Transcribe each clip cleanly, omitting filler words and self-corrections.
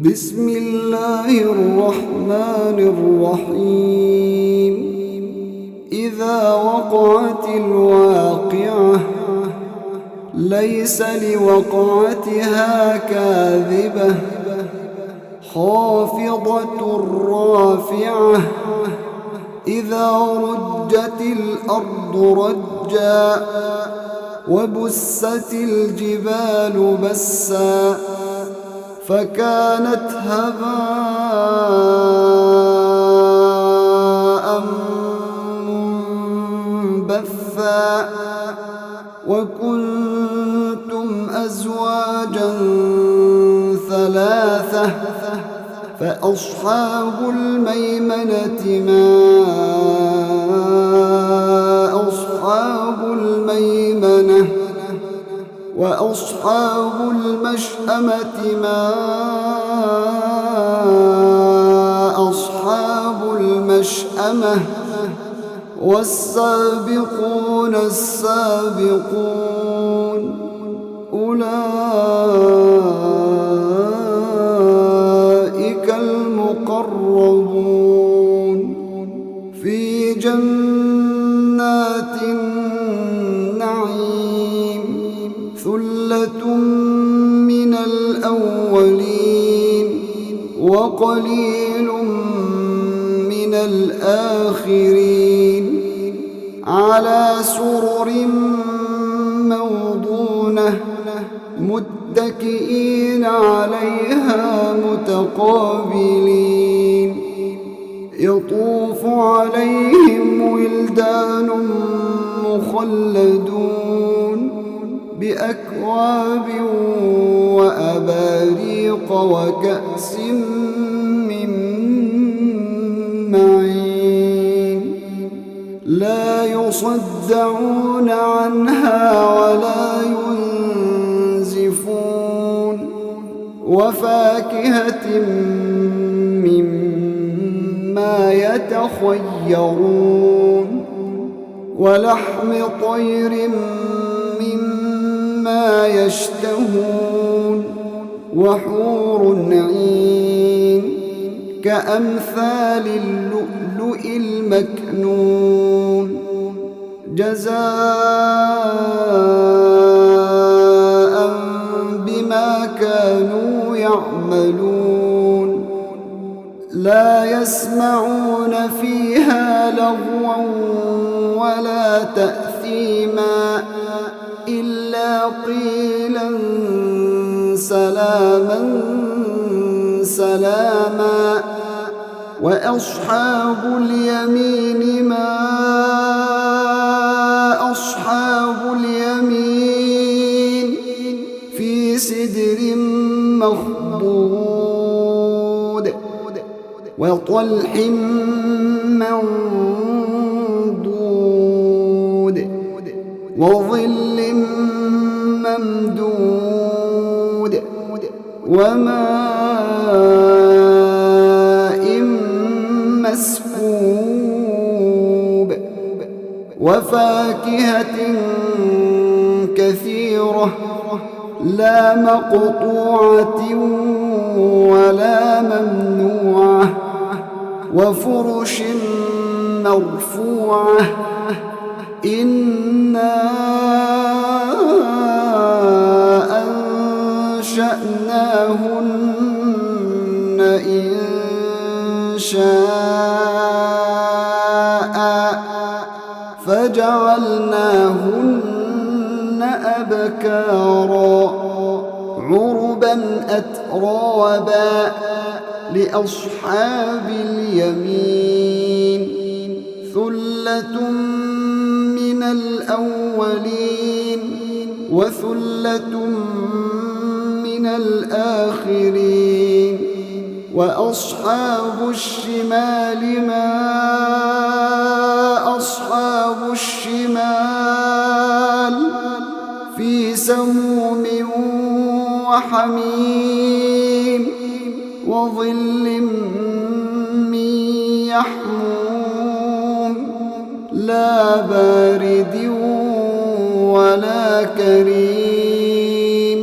بسم الله الرحمن الرحيم. إذا وقعت الواقعة ليس لوقعتها كاذبة خافضة رافعة إذا رجت الأرض رجا وبست الجبال بسا فكانت هباء منبثا وكنتم أزواجا ثلاثة فأصحاب الميمنة ما أصحاب الميمنة وأصحاب المشأمة ما أصحاب المشأمة والسابقون السابقون أولئك المقربون في جنات النعيم ثلة من الأولين وقليل من الآخرين على سرر موضونة متكئين عليها متقابلين يطوف عليهم ولدان مخلدون بأكواب وأباريق وكأس من معين لا يصدعون عنها ولا ينزفون وفاكهة مما يتخيرون ولحم طير مما يشتهون وحور عين كأمثال اللؤلؤ المكنون جزاء بما كانوا يعملون لا يسمعون فيها لغوا ولا تأثيما إلا قيلا سلاما سلاما وأصحاب اليمين ما أصحاب اليمين في سدر مخضود وطلح منضود وظل ممدود وماء مسكوب وفاكهة كثيرة لا مقطوعة ولا ممنوعة وفرش مرفوعة إنا أنشأناهن إنشاء فجعلناهن أبكارا عربا أترابا لأصحاب اليمين ثلة من الأولين وثلة من الآخرين وأصحاب الشمال ما أصحاب الشمال في سموم وحميم وظل من يحموم لا بارد ولا كريم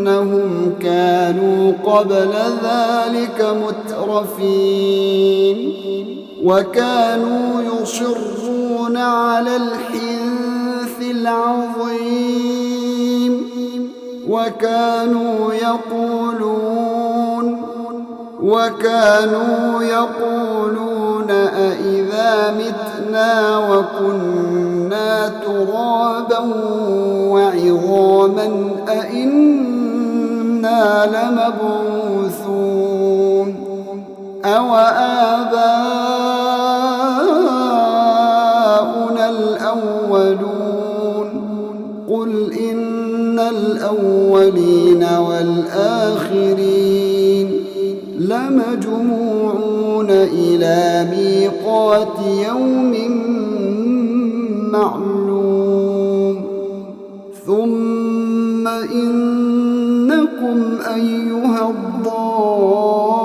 إنهم كانوا قبل ذلك مترفين وكانوا يصرون على الحنث العظيم وكانوا يقولون أإذا متنا وكنا ترابا وعظاما أإنا لمبعوثون أوآباؤنا الأولون قل إن الأولين والآخرين لمجموعون إلى ميقات يوم معلوم ثم إنكم أيها الضالون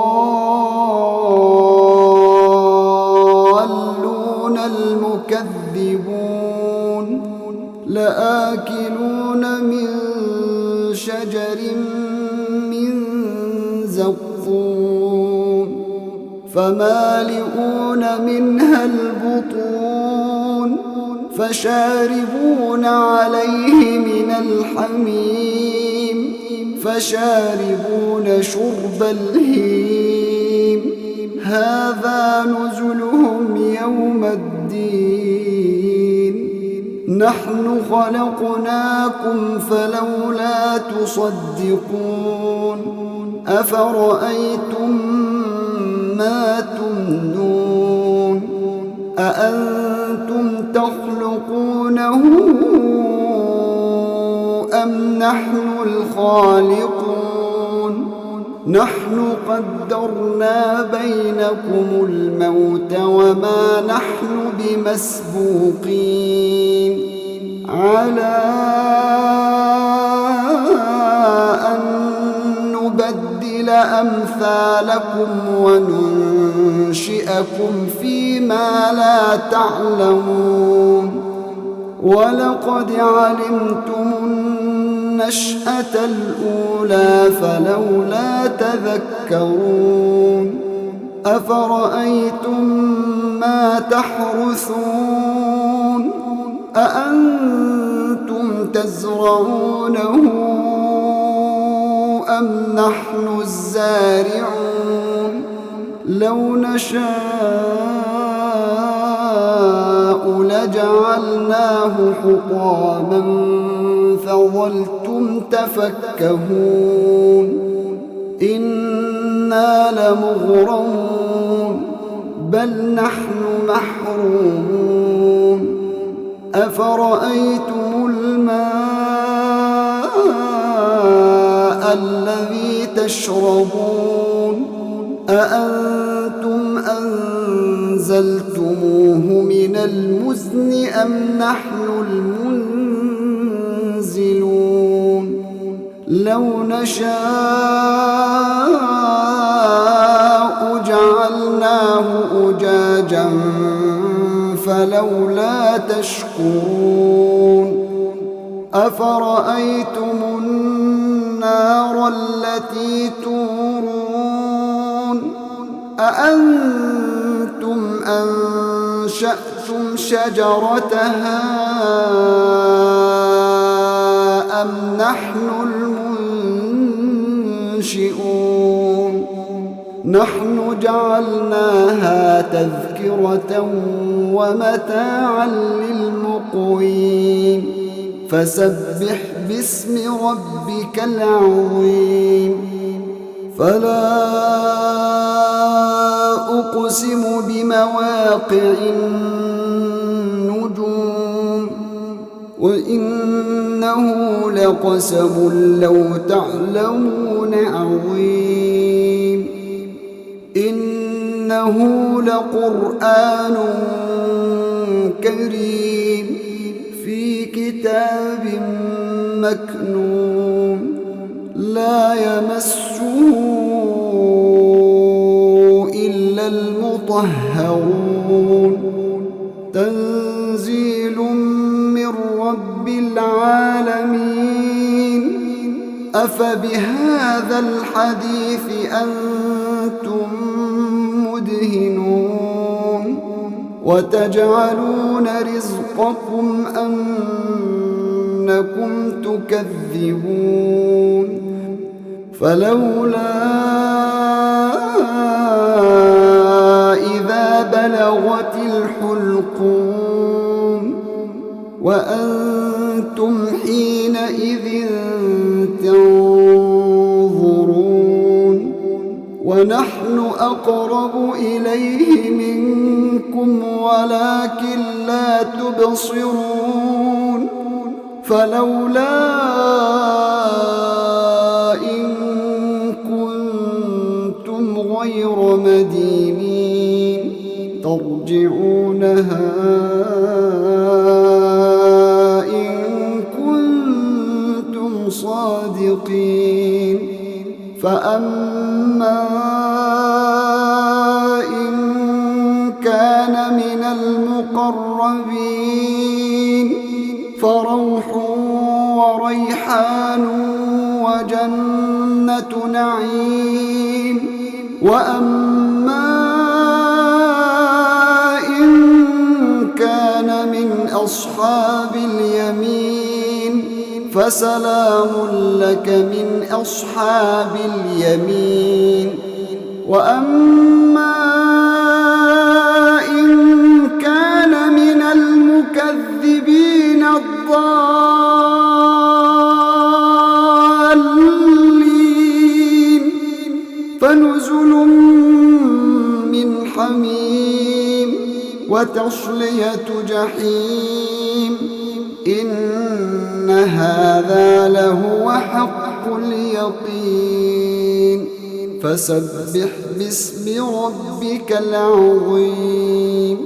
المكذبون لآكلون من شجر من زقوم فمالئون منها البطون فشاربون عليه من الحميم فشاربون شرب الهيم هذا نزلهم يوم الدين نحن خلقناكم فلولا تصدقون أفرأيتم ما تمنون أأنتم تخلقونه أم نحن الخالقون نحن قدرنا بينكم الموت وما نحن بمسبوقين على أن نبدل أمثالكم وننشئكم فيما لا تعلمون ولقد علمتم النشأة الأولى فلولا تذكرون أفرأيتم ما تحرثون أأنتم تزرعونه أم نحن الزارعون لو نشاء لجعلناه حطاما فظلتم تفكهون إنا لمغرمون بل نحن محرومون أفرأيتم الماء الذي تشربون أأنتم أنزلتموه من المزن أم نحن المنزلون لو نشاء جعلناه أجاجا فلولا تشكرون أفرأيتم النار التي تورون أأنتم أنشأتم شجرتها أم نحن المنشئون نحن جعلناها تذكرة ومتاعا للمقوين فسبح باسم ربك العظيم فلا أقسم بمواقع النجوم وإنه لقسم لو تعلمون عظيم إنه لقرآن كريم في كتاب مكنون لا يمسه إلا المطهرون تنزيل من رب العالمين أفبهذا الحديث أنتم مدهنون وتجعلون رزقكم أنكم تكذبون فلولا إذا بلغت الحلقوم وأنتم حينئذ تنظرون ونحن أقرب إليه منكم ولكن لا تبصرون فلولا إن كنتم غير مدينين ترجعونها إن كنتم صادقين فأما إن كان من المقربين فروح وريحان وجنة نعيم وأما إن كان من أصحاب اليمين فسلام لك من أصحاب اليمين وأما إن كان من المكذبين الضالين فنزل من حميم وتصلية جحيم إن هذا لهو حق اليقين فسبح باسم ربك العظيم